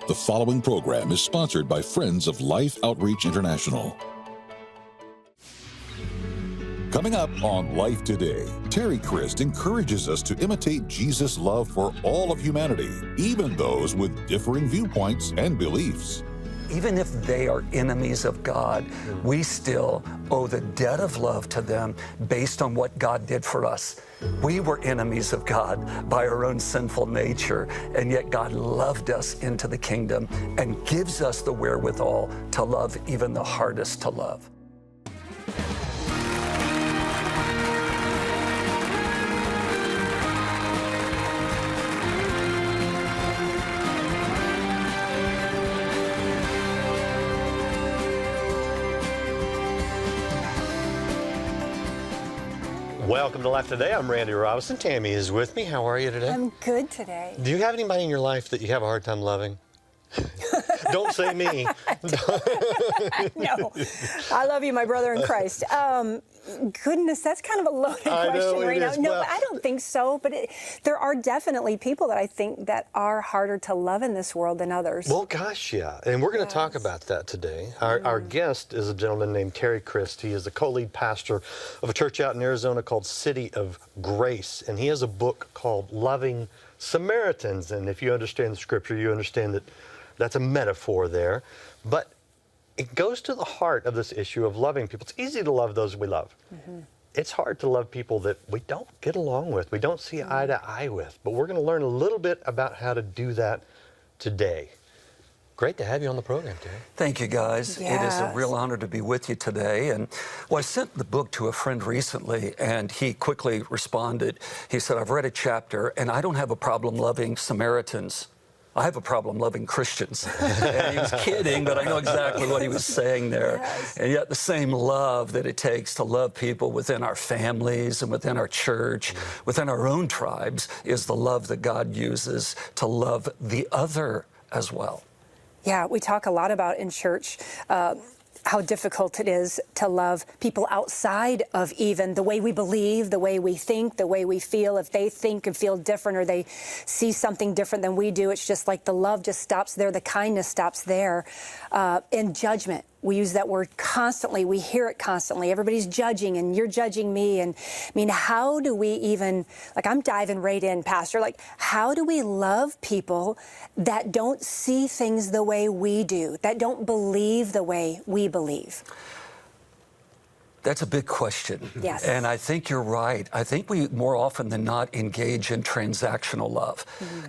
The following program is sponsored by Friends of Life Outreach International. Coming up on Life Today, Terry Crist encourages us to imitate Jesus' love for all of humanity, even those with differing viewpoints and beliefs. Even if they are enemies of God, we still owe the debt of love to them based on what God did for us. We were enemies of God by our own sinful nature, and yet God loved us into the kingdom and gives us the wherewithal to love even the hardest to love. Welcome to Life Today. I'm Randy Robinson. Tammy is with me. How are you today? I'm good today. Do you have anybody in your life that you have a hard time loving? Don't say me. No, I love you, my brother in Christ. Goodness, that's kind of a loaded question right now. No, but I don't think so. But there are definitely people that I think that are harder to love in this world than others. Well, gosh, yeah. And we're going to talk about that today. Our guest is a gentleman named Terry Crist. He is the co-lead pastor of a church out in Arizona called City of Grace. And he has a book called Loving Samaritans. And if you understand the scripture, you understand that that's a metaphor there. But it goes to the heart of this issue of loving people. It's easy to love those we love. Mm-hmm. It's hard to love people that we don't get along with, we don't see eye to eye with. But we're going to learn a little bit about how to do that today. Great to have you on the program, Terry. Thank you, guys. Yes. It is a real honor to be with you today. And I sent the book to a friend recently, and he quickly responded. He said, I've read a chapter, and I don't have a problem loving Samaritans. I have a problem loving Christians. And he was kidding, but I know exactly what he was saying there. Yes. And yet the same love that it takes to love people within our families and within our church, within our own tribes, is the love that God uses to love the other as well. Yeah, we talk a lot about in church how difficult it is to love people outside of even the way we believe, the way we think, the way we feel. If they think and feel different or they see something different than we do, it's just like the love just stops there, the kindness stops there. In judgment, we use that word constantly. We hear it constantly. Everybody's judging and you're judging me. And I mean, how do we even, like I'm diving right in, Pastor, like how do we love people that don't see things the way we do, that don't believe the way we believe? That's a big question. Yes. And I think you're right. I think we more often than not engage in transactional love,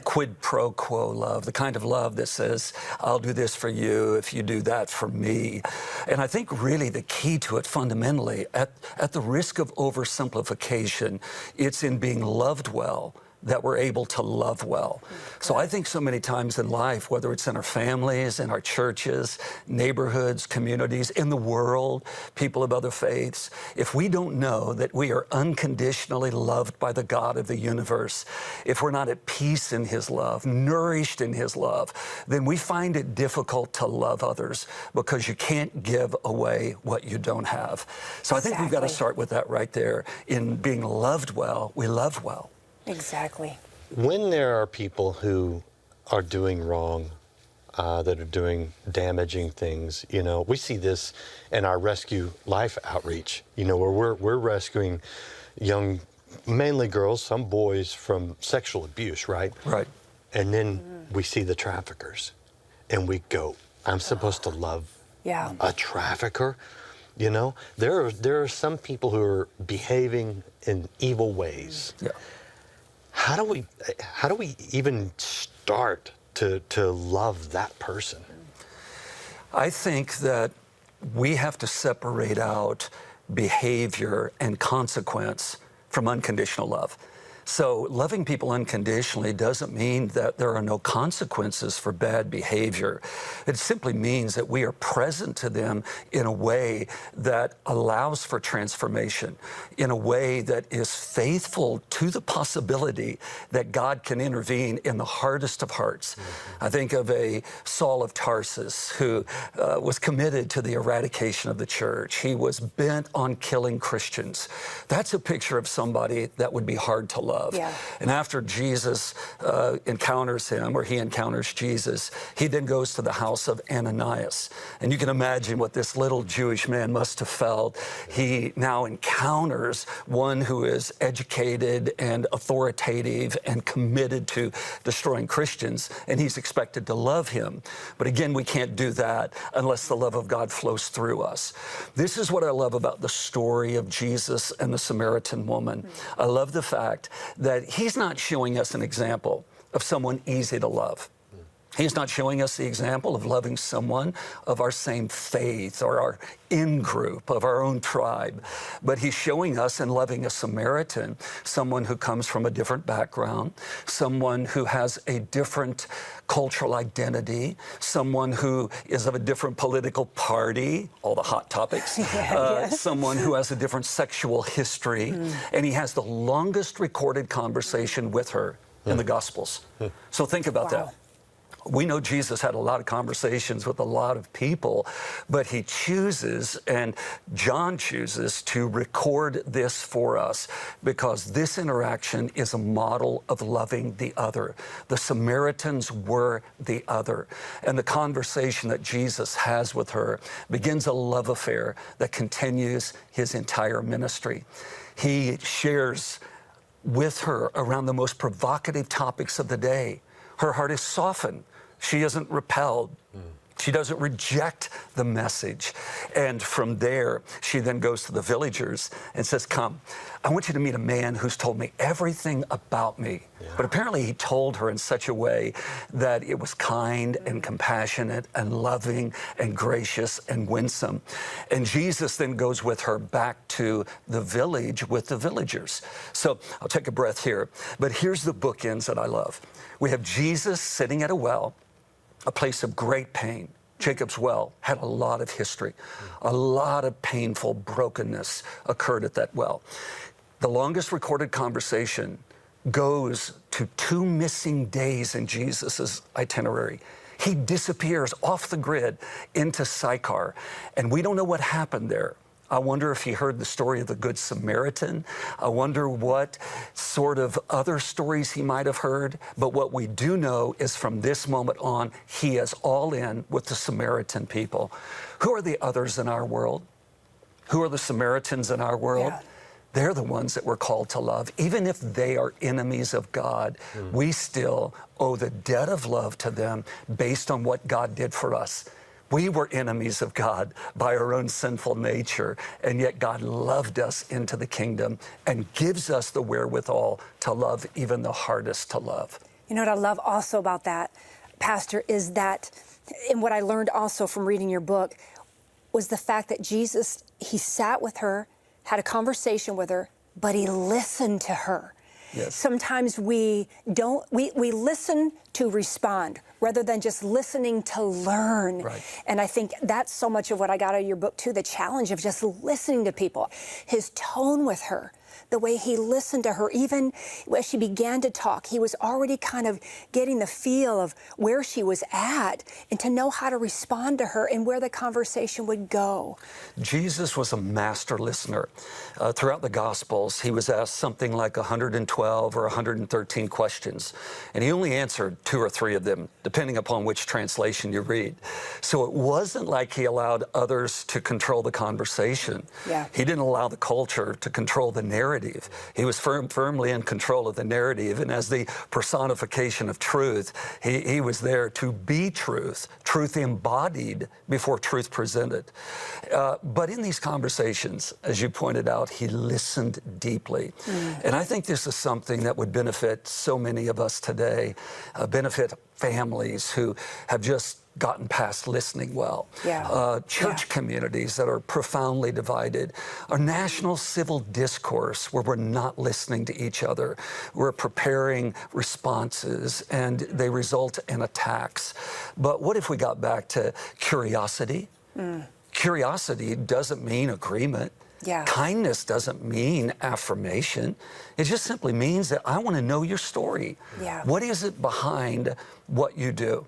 quid pro quo love, the kind of love that says, I'll do this for you if you do that for me. And I think really the key to it fundamentally, at the risk of oversimplification, it's in being loved well that we're able to love well. So I think so many times in life, whether it's in our families, in our churches, neighborhoods, communities, in the world, people of other faiths, if we don't know that we are unconditionally loved by the God of the universe, if we're not at peace in His love, nourished in His love, then we find it difficult to love others because you can't give away what you don't have. So I think we've got to start with that right there. In being loved well, we love well. Exactly. When there are people who are doing wrong, that are doing damaging things, you know, we see this in our Rescue Life outreach, you know, where we're rescuing young, mainly girls, some boys from sexual abuse, right? Right. And then we see the traffickers and we go, I'm supposed to love a trafficker? You know, there are some people who are behaving in evil ways. Yeah. How do we even start to love that person? I think that we have to separate out behavior and consequence from unconditional love. So loving people unconditionally doesn't mean that there are no consequences for bad behavior. It simply means that we are present to them in a way that allows for transformation, in a way that is faithful to the possibility that God can intervene in the hardest of hearts. I think of a Saul of Tarsus who was committed to the eradication of the church. He was bent on killing Christians. That's a picture of somebody that would be hard to love. love. Yeah. And after Jesus encounters him, or he encounters Jesus, he then goes to the house of Ananias. And you can imagine what this little Jewish man must have felt. He now encounters one who is educated and authoritative and committed to destroying Christians, and he's expected to love him. But again, we can't do that unless the love of God flows through us. This is what I love about the story of Jesus and the Samaritan woman. I love the fact that he's not showing us an example of someone easy to love. He's not showing us the example of loving someone of our same faith or our in-group, of our own tribe. But he's showing us in loving a Samaritan, someone who comes from a different background, someone who has a different cultural identity, someone who is of a different political party, all the hot topics, someone who has a different sexual history, and he has the longest recorded conversation with her in the Gospels. So think about that. We know Jesus had a lot of conversations with a lot of people, but he chooses, and John chooses, to record this for us because this interaction is a model of loving the other. The Samaritans were the other, and the conversation that Jesus has with her begins a love affair that continues his entire ministry. He shares with her around the most provocative topics of the day. Her heart is softened. She isn't repelled. She doesn't reject the message. And from there, she then goes to the villagers and says, come, I want you to meet a man who's told me everything about me. But apparently he told her in such a way that it was kind and compassionate and loving and gracious and winsome. And Jesus then goes with her back to the village with the villagers. So I'll take a breath here. But here's the bookends that I love. We have Jesus sitting at a well, a place of great pain. Jacob's well had a lot of history. A lot of painful brokenness occurred at that well. The longest recorded conversation goes to 2 missing days in Jesus's itinerary. He disappears off the grid into Sychar, and we don't know what happened there. I wonder if he heard the story of the Good Samaritan. I wonder what sort of other stories he might have heard. But what we do know is from this moment on, he is all in with the Samaritan people. Who are the others in our world? Who are the Samaritans in our world? Yeah. They're the ones that we're called to love. Even if they are enemies of God, we still owe the debt of love to them based on what God did for us. We were enemies of God by our own sinful nature, and yet God loved us into the kingdom and gives us the wherewithal to love even the hardest to love. You know what I love also about that, Pastor, is that, and what I learned also from reading your book, was the fact that Jesus, he sat with her, had a conversation with her, but he listened to her. Yes. Sometimes we listen to respond rather than just listening to learn. Right. And I think that's so much of what I got out of your book too, the challenge of just listening to people. His tone with her, the way he listened to her, even as she began to talk, he was already kind of getting the feel of where she was at and to know how to respond to her and where the conversation would go. Jesus was a master listener. Throughout the Gospels, he was asked something like 112 or 113 questions, and he only answered 2 or 3 of them, depending upon which translation you read. So it wasn't like he allowed others to control the conversation. Yeah. He didn't allow the culture to control the narrative. He was firmly in control of the narrative, and as the personification of truth, he was there to be truth, truth embodied before truth presented. But in these conversations, as you pointed out, he listened deeply. And I think this is something that would benefit so many of us today, benefit families who have just gotten past listening well, church communities that are profoundly divided, our national civil discourse where we're not listening to each other, we're preparing responses and they result in attacks. But what if we got back to curiosity? Curiosity doesn't mean agreement. Yeah. Kindness doesn't mean affirmation. It just simply means that I want to know your story. Yeah. What is it behind what you do?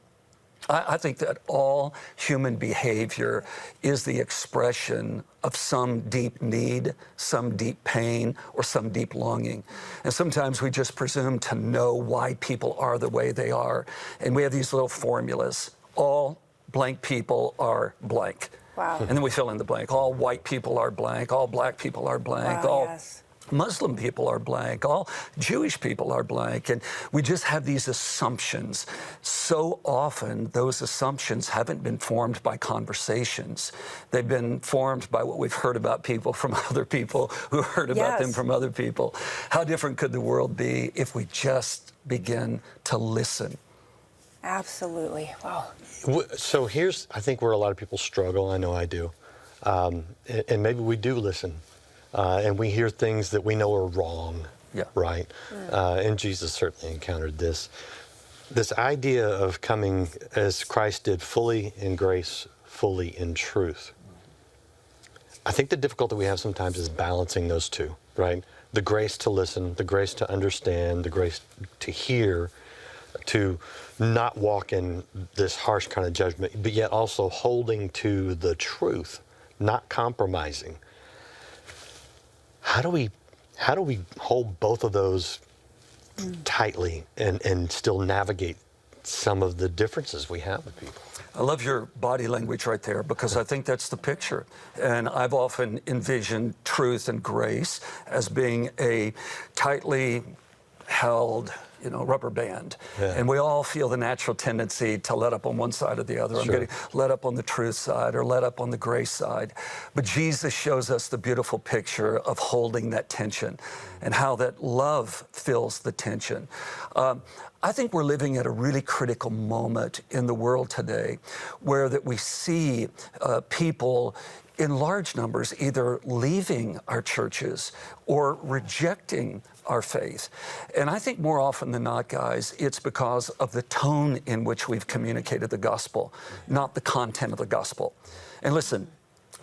I think that all human behavior is the expression of some deep need, some deep pain, or some deep longing. And sometimes we just presume to know why people are the way they are. And we have these little formulas. All blank people are blank. Wow. And then we fill in the blank. All white people are blank. All black people are blank. Wow, all yes. Muslim people are blank, all Jewish people are blank, and we just have these assumptions. So often, those assumptions haven't been formed by conversations. They've been formed by what we've heard about people from other people who heard about them from other people. How different could the world be if we just begin to listen? Absolutely. Wow. So here's, I think, where a lot of people struggle. I know I do. And maybe we do listen. And we hear things that we know are wrong, right? And Jesus certainly encountered this. This idea of coming as Christ did, fully in grace, fully in truth. I think the difficulty we have sometimes is balancing those two, right? The grace to listen, the grace to understand, the grace to hear, to not walk in this harsh kind of judgment, but yet also holding to the truth, not compromising. How do we hold both of those tightly and still navigate some of the differences we have with people? I love your body language right there, because I think that's the picture. And I've often envisioned truth and grace as being a tightly held, rubber band. And we all feel the natural tendency to let up on one side or the other. I'm getting let up on the truth side or let up on the grace side. But Jesus shows us the beautiful picture of holding that tension and how that love fills the tension. I think we're living at a really critical moment in the world today where that we see people in large numbers either leaving our churches or rejecting our faith. And I think more often than not, guys, it's because of the tone in which we've communicated the gospel, not the content of the gospel. And listen,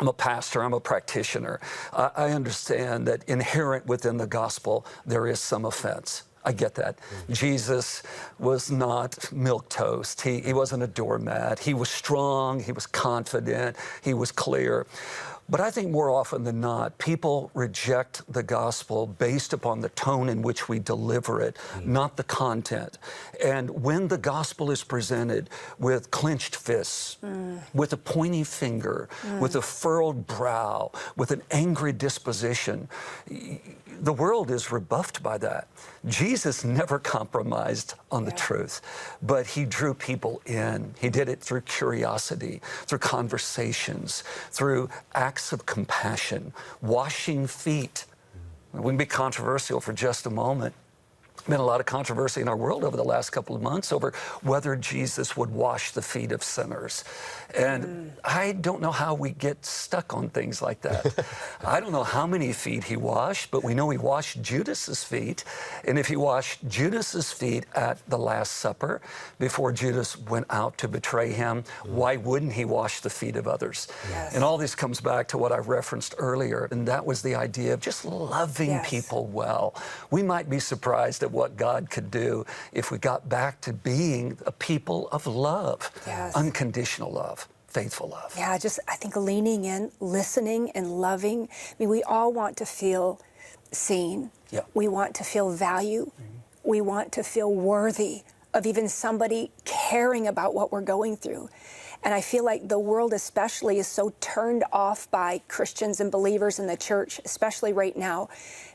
I'm a pastor, I'm a practitioner. I understand that inherent within the gospel, there is some offense. I get that. Jesus was not milquetoast. He wasn't a doormat. He was strong, he was confident, he was clear. But I think more often than not, people reject the gospel based upon the tone in which we deliver it, not the content. And when the gospel is presented with clenched fists, with a pointy finger, with a furrowed brow, with an angry disposition, the world is rebuffed by that. Jesus never compromised on the truth, but he drew people in. He did it through curiosity, through conversations, through acts of compassion, washing feet. We can be controversial for just a moment. Been a lot of controversy in our world over the last couple of months over whether Jesus would wash the feet of sinners. And I don't know how we get stuck on things like that. I don't know how many feet he washed, but we know he washed Judas's feet. And if he washed Judas's feet at the Last Supper before Judas went out to betray him, why wouldn't he wash the feet of others? Yes. And all this comes back to what I referenced earlier, and that was the idea of just loving people well. We might be surprised at what God could do if we got back to being a people of love, unconditional love, faithful love. Yeah, I think leaning in, listening and loving. I mean, we all want to feel seen. Yeah. We want to feel value. We want to feel worthy of even somebody caring about what we're going through. And I feel like the world especially is so turned off by Christians and believers in the church, especially right now,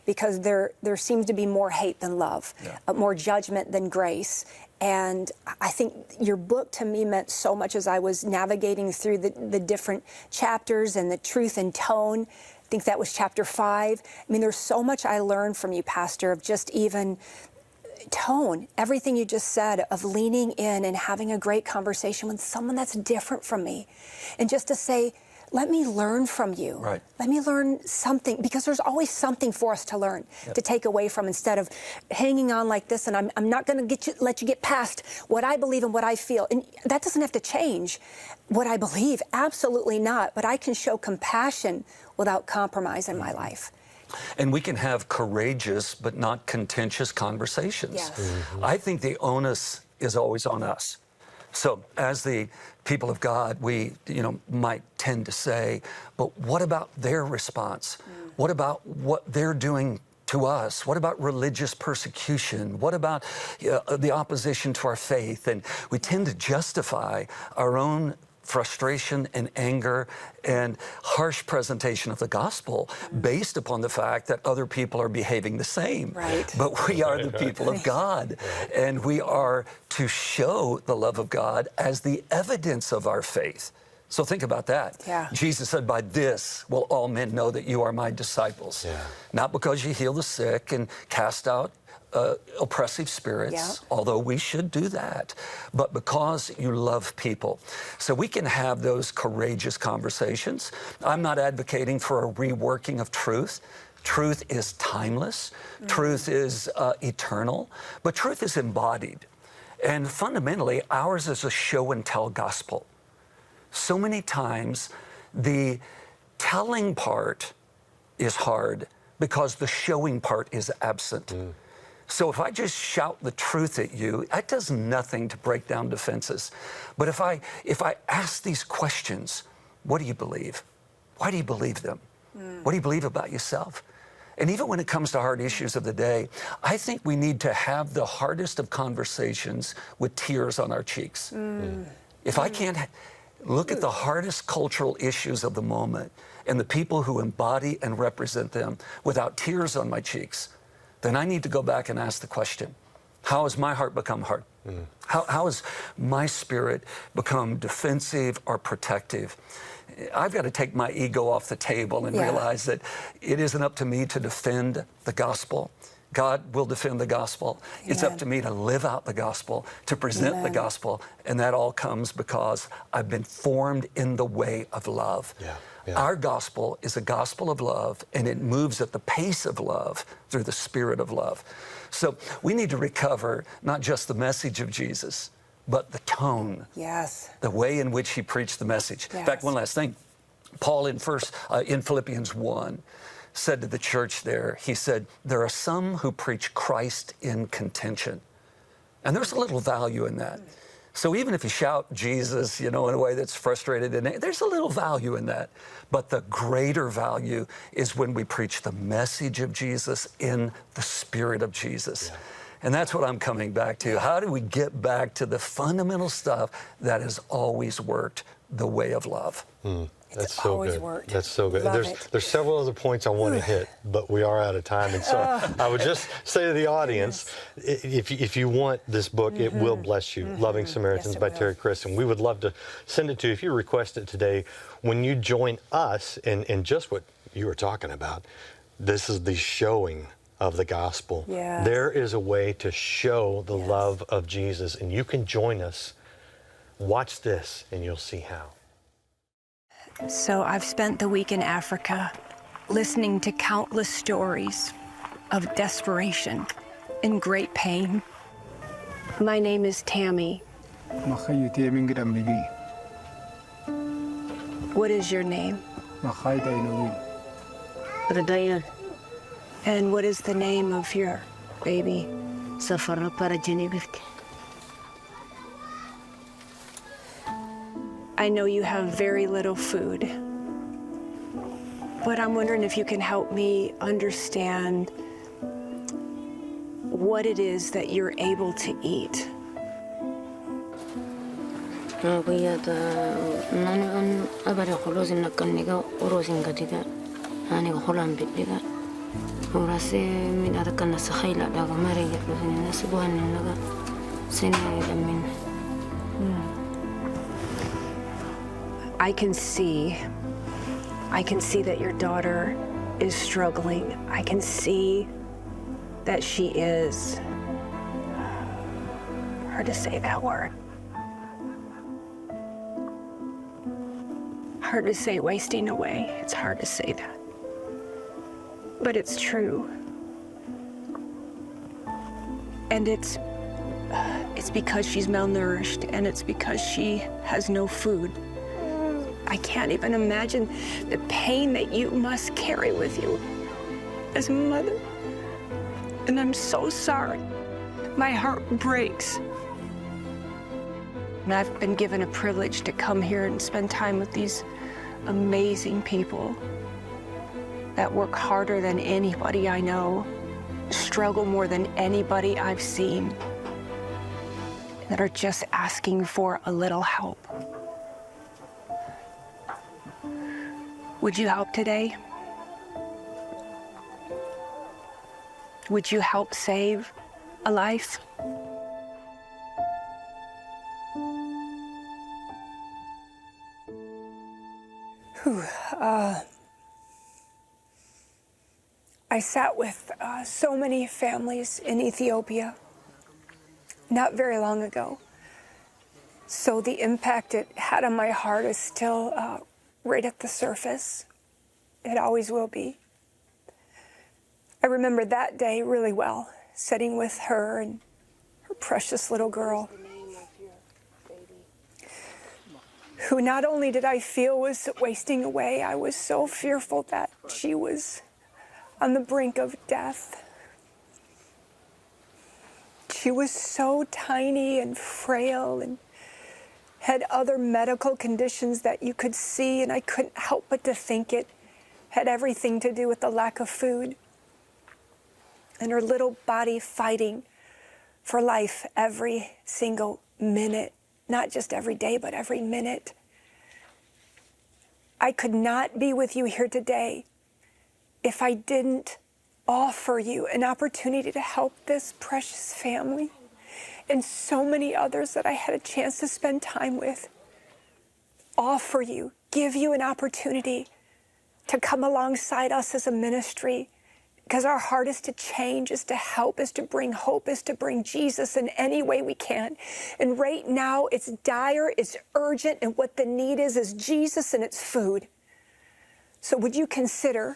because there seems to be more hate than love, more judgment than grace. And I think your book to me meant so much as I was navigating through the different chapters and the truth and tone. I think that was chapter 5. I mean, there's so much I learned from you, Pastor, of just even tone, everything you just said, of leaning in and having a great conversation with someone that's different from me. And just to say, let me learn from you. Right. Let me learn something, because there's always something for us to learn, to take away from, instead of hanging on like this, and I'm not going to let you get past what I believe and what I feel. And that doesn't have to change what I believe, absolutely not. But I can show compassion without compromise in my life. And we can have courageous but not contentious conversations. Yes. I think the onus is always on us So as the people of God, we might tend to say, but what about their response? What about what they're doing to us? What about religious persecution? What about the opposition to our faith? And we tend to justify our own frustration and anger and harsh presentation of the gospel based upon the fact that other people are behaving the same. Right. But we are the people of God, and we are to show the love of God as the evidence of our faith. So think about that. Yeah. Jesus said, by this will all men know that you are my disciples. Yeah. Not because you heal the sick and cast out oppressive spirits, although we should do that, but because you love people. So we can have those courageous conversations. I'm not advocating for a reworking of truth. Truth is timeless. Truth is eternal, but truth is embodied. And fundamentally, ours is a show and tell gospel. So many times, the telling part is hard because the showing part is absent. So if I just shout the truth at you, that does nothing to break down defenses. But if I ask these questions, what do you believe? Why do you believe them? What do you believe about yourself? And even when it comes to hard issues of the day, I think we need to have the hardest of conversations with tears on our cheeks. If I can't look at the hardest cultural issues of the moment and the people who embody and represent them without tears on my cheeks, then I need to go back and ask the question, how has my heart become hard? How has my spirit become defensive or protective? I've got to take my ego off the table and realize that it isn't up to me to defend the gospel. God will defend the gospel. It's up to me to live out the gospel, to present the gospel, and that all comes because I've been formed in the way of love. Our gospel is a gospel of love, and it moves at the pace of love through the spirit of love. So we need to recover not just the message of Jesus, but the tone, the way in which he preached the message. In fact, one last thing. Paul in Philippians 1 said to the church there, he said, there are some who preach Christ in contention. And there's a little value in that. So even if you shout Jesus, in a way that's frustrated, and there's a little value in that. But the greater value is when we preach the message of Jesus in the spirit of Jesus. And that's what I'm coming back to. How do we get back to the fundamental stuff that has always worked, the way of love? That's so good. Worked. That's so good. Love There's several other points I want to hit, but we are out of time. And so I would just say to the audience, if you want this book, it will bless you. Loving Samaritans by Terry Crist. And we would love to send it to you if you request it today. When you join us in just what you were talking about, this is the showing of the gospel. There is a way to show the love of Jesus, and you can join us. Watch this, and you'll see how. So I've spent the week in Africa listening to countless stories of desperation and great pain. My name is Tammy. What is your name? And what is the name of your baby? I know you have very little food, but I'm wondering if you can help me understand what it is that you're able to eat. I can see that your daughter is struggling. I can see that she is, hard to say that word. Hard to say wasting away. It's hard to say that. But it's true. And it's because she's malnourished, and it's because she has no food. I can't even imagine the pain that you must carry with you as a mother. And I'm so sorry. My heart breaks. And I've been given a privilege to come here and spend time with these amazing people that work harder than anybody I know, struggle more than anybody I've seen, that are just asking for a little help. Would you help today? Would you help save a life? I sat with so many families in Ethiopia not very long ago. So the impact it had on my heart is still right at the surface. It always will be. I remember that day really well, sitting with her and her precious little girl, who not only did I feel was wasting away, I was so fearful that she was on the brink of death. She was so tiny and frail and had other medical conditions that you could see, and I couldn't help but to think it had everything to do with the lack of food and her little body fighting for life every single minute, not just every day, but every minute. I could not be with you here today if I didn't offer you an opportunity to help this precious family and so many others that I had a chance to spend time with. Offer you, give you an opportunity to come alongside us as a ministry, because our heart is to change, is to help, is to bring hope, is to bring Jesus in any way we can. And right now it's dire, it's urgent, and what the need is Jesus and it's food. So would you consider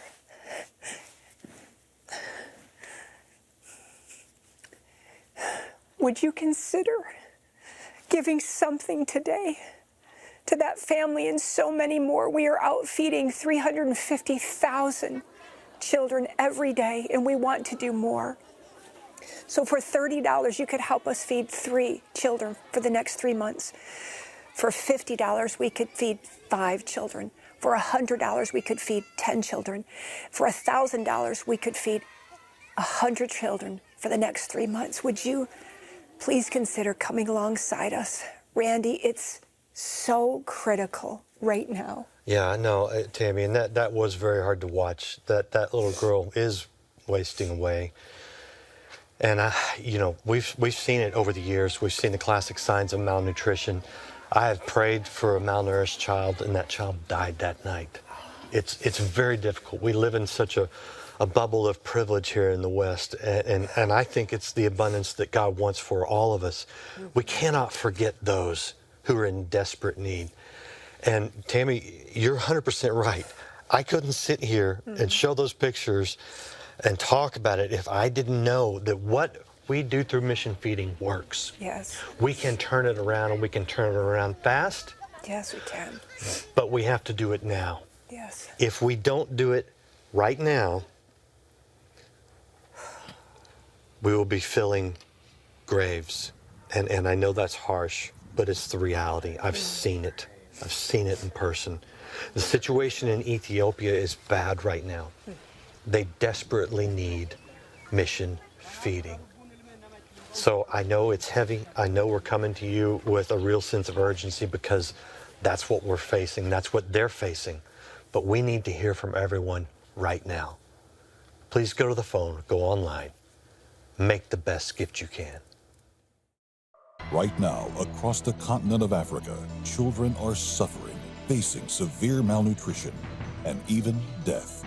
giving something today to that family and so many more? We are out feeding 350,000 children every day, and we want to do more. So for $30, you could help us feed 3 children for the next 3 months. For $50, we could feed 5 children. For $100, we could feed 10 children. For $1,000, we could feed 100 children for the next 3 months. Would you please consider coming alongside us? Randy, it's so critical right now. Yeah, I know, Tammy, and that was very hard to watch. That little girl is wasting away. And we've seen it over the years. We've seen the classic signs of malnutrition. I have prayed for a malnourished child, and that child died that night. It's very difficult. We live in such a bubble of privilege here in the West, and I think it's the abundance that God wants for all of us. We cannot forget those who are in desperate need. And Tammy, you're 100% right. I couldn't sit here and show those pictures and talk about it if I didn't know that what we do through mission feeding works. Yes. We can turn it around, and we can turn it around fast. Yes, we can. But we have to do it now. Yes. If we don't do it right now, we will be filling graves. And I know that's harsh, but it's the reality. I've seen it. I've seen it in person. The situation in Ethiopia is bad right now. They desperately need mission feeding. So I know it's heavy. I know we're coming to you with a real sense of urgency, because that's what we're facing. That's what they're facing. But we need to hear from everyone right now. Please go to the phone, go online. Make the best gift you can. Right now, across the continent of Africa, children are suffering, facing severe malnutrition and even death.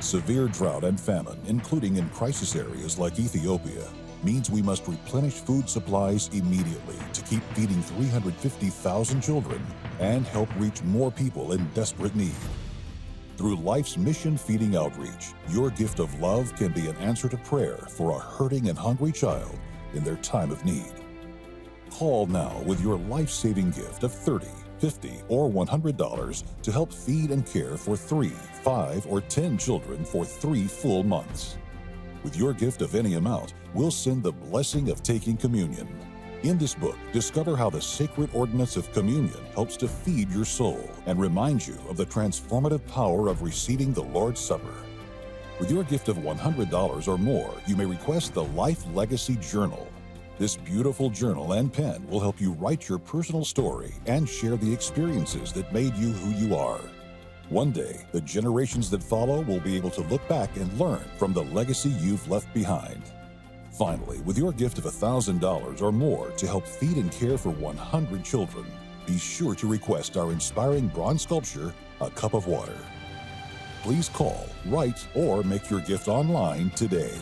Severe drought and famine, including in crisis areas like Ethiopia, means we must replenish food supplies immediately to keep feeding 350,000 children and help reach more people in desperate need. Through Life's Mission Feeding Outreach, your gift of love can be an answer to prayer for a hurting and hungry child in their time of need. Call now with your life-saving gift of $30, $50, or $100 to help feed and care for 3, 5, or 10 children for 3 full months. With your gift of any amount, we'll send the blessing of taking communion. In this book, discover how the sacred ordinance of communion helps to feed your soul and reminds you of the transformative power of receiving the Lord's Supper. With your gift of $100 or more, you may request the Life Legacy Journal. This beautiful journal and pen will help you write your personal story and share the experiences that made you who you are. One day, the generations that follow will be able to look back and learn from the legacy you've left behind. Finally, with your gift of $1,000 or more to help feed and care for 100 children, be sure to request our inspiring bronze sculpture, A Cup of Water. Please call, write, or make your gift online today.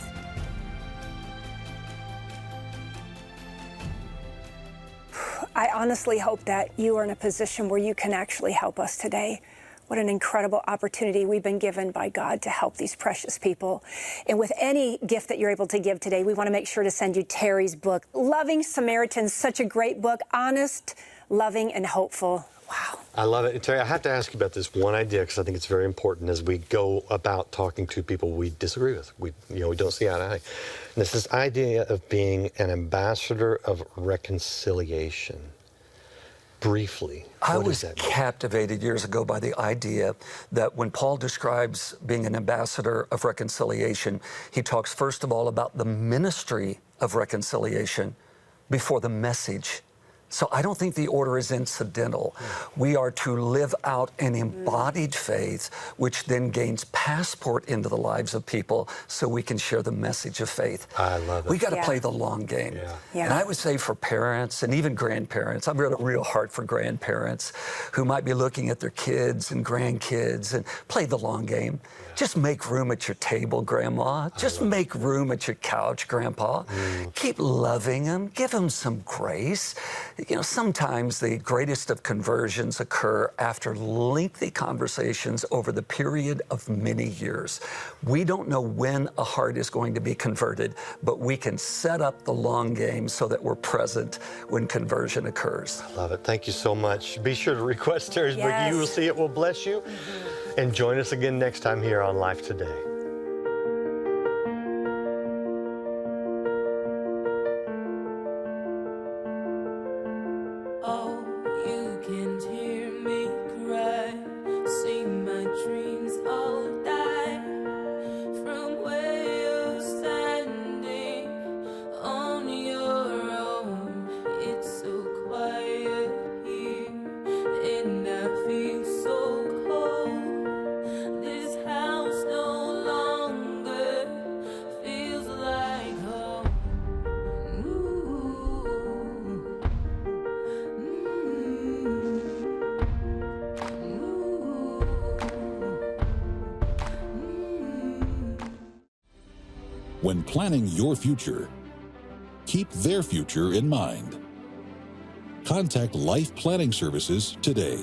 I honestly hope that you are in a position where you can actually help us today. What an incredible opportunity we've been given by God to help these precious people. And with any gift that you're able to give today, we want to make sure to send you Terry's book, Loving Samaritans, such a great book, honest, loving, and hopeful. Wow. I love it. Terry, I have to ask you about this one idea because I think it's very important as we go about talking to people we disagree with. We don't see eye to eye. And it's this idea of being an ambassador of reconciliation. Briefly, I was captivated years ago by the idea that when Paul describes being an ambassador of reconciliation, he talks first of all about the ministry of reconciliation before the message. So I don't think the order is incidental. We are to live out an embodied faith, which then gains passport into the lives of people so we can share the message of faith. I love it. We got to play the long game. And I would say for parents and even grandparents, I've got a real heart for grandparents who might be looking at their kids and grandkids and play the long game. Just make room at your table, Grandma. Just make room at your couch, Grandpa. Keep loving them. Give them some grace. Sometimes the greatest of conversions occur after lengthy conversations over the period of many years. We don't know when a heart is going to be converted, but we can set up the long game so that we're present when conversion occurs. I love it. Thank you so much. Be sure to request Terry's book. You will see it will bless you. And join us again next time here on Life Today. Oh, you can hear me cry, see my dreams all die, from where you're standing on your own. It's so quiet here, and I feel so cold. This house no longer feels like home. When planning your future, keep their future in mind. Contact Life Planning Services today.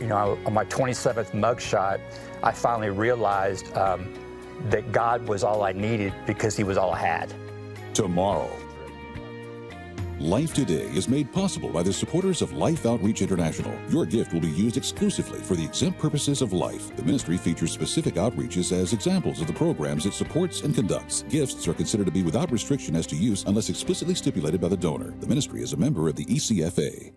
On my 27th mugshot, I finally realized that God was all I needed because He was all I had. Tomorrow. Life Today is made possible by the supporters of Life Outreach International. Your gift will be used exclusively for the exempt purposes of life. The ministry features specific outreaches as examples of the programs it supports and conducts. Gifts are considered to be without restriction as to use unless explicitly stipulated by the donor. The ministry is a member of the ECFA.